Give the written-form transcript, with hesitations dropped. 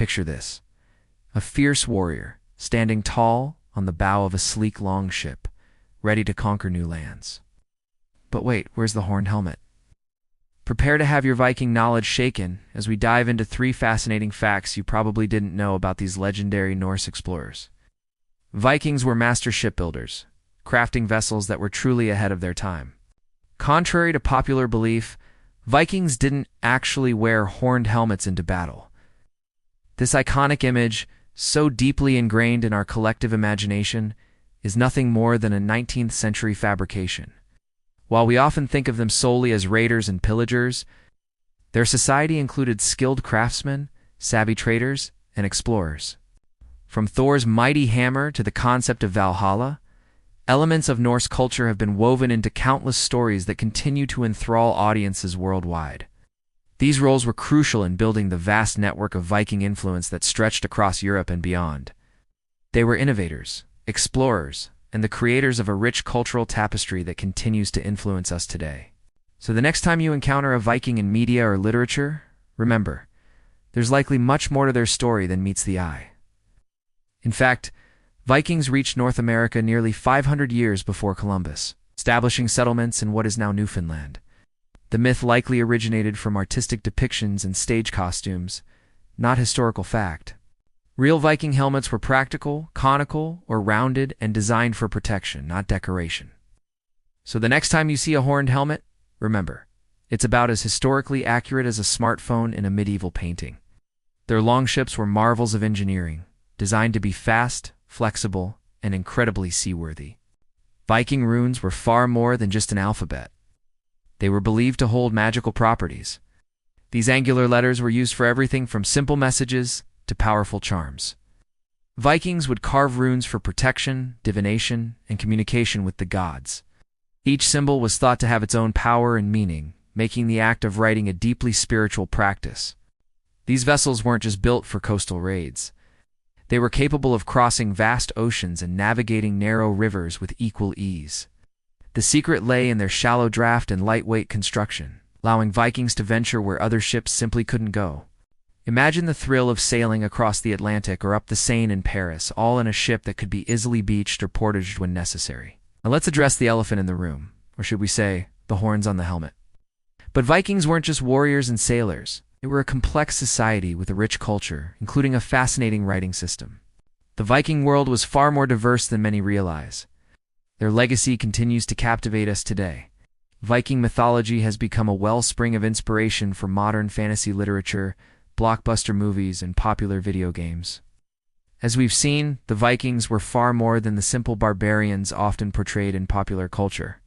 Picture this: a fierce warrior, standing tall on the bow of a sleek longship, ready to conquer new lands. But wait, where's the horned helmet? Prepare to have your Viking knowledge shaken as we dive into 3 fascinating facts you probably didn't know about these legendary Norse explorers. Vikings were master shipbuilders, crafting vessels that were truly ahead of their time. Contrary to popular belief, Vikings didn't actually wear horned helmets into battle. This iconic image, so deeply ingrained in our collective imagination, is nothing more than a 19th century fabrication. While we often think of them solely as raiders and pillagers, their society included skilled craftsmen, savvy traders, and explorers. From Thor's mighty hammer to the concept of Valhalla, elements of Norse culture have been woven into countless stories that continue to enthrall audiences worldwide. These roles were crucial in building the vast network of Viking influence that stretched across Europe and beyond. They were innovators, explorers, and the creators of a rich cultural tapestry that continues to influence us today. So the next time you encounter a Viking in media or literature, remember, there's likely much more to their story than meets the eye. In fact, Vikings reached North America nearly 500 years before Columbus, establishing settlements in what is now Newfoundland. The myth likely originated from artistic depictions and stage costumes, not historical fact. Real Viking helmets were practical, conical, or rounded and designed for protection, not decoration. So the next time you see a horned helmet, remember, it's about as historically accurate as a smartphone in a medieval painting. Their longships were marvels of engineering, designed to be fast, flexible, and incredibly seaworthy. Viking runes were far more than just an alphabet. They were believed to hold magical properties. These angular letters were used for everything from simple messages to powerful charms. Vikings would carve runes for protection, divination, and communication with the gods. Each symbol was thought to have its own power and meaning, making the act of writing a deeply spiritual practice. These vessels weren't just built for coastal raids. They were capable of crossing vast oceans and navigating narrow rivers with equal ease. The secret lay in their shallow draft and lightweight construction, allowing Vikings to venture where other ships simply couldn't go. Imagine the thrill of sailing across the Atlantic or up the Seine in Paris, all in a ship that could be easily beached or portaged when necessary. Now let's address the elephant in the room, or should we say, the horns on the helmet. But Vikings weren't just warriors and sailors. They were a complex society with a rich culture, including a fascinating writing system. The Viking world was far more diverse than many realize. Their legacy continues to captivate us today. Viking mythology has become a wellspring of inspiration for modern fantasy literature, blockbuster movies, and popular video games. As we've seen, the Vikings were far more than the simple barbarians often portrayed in popular culture.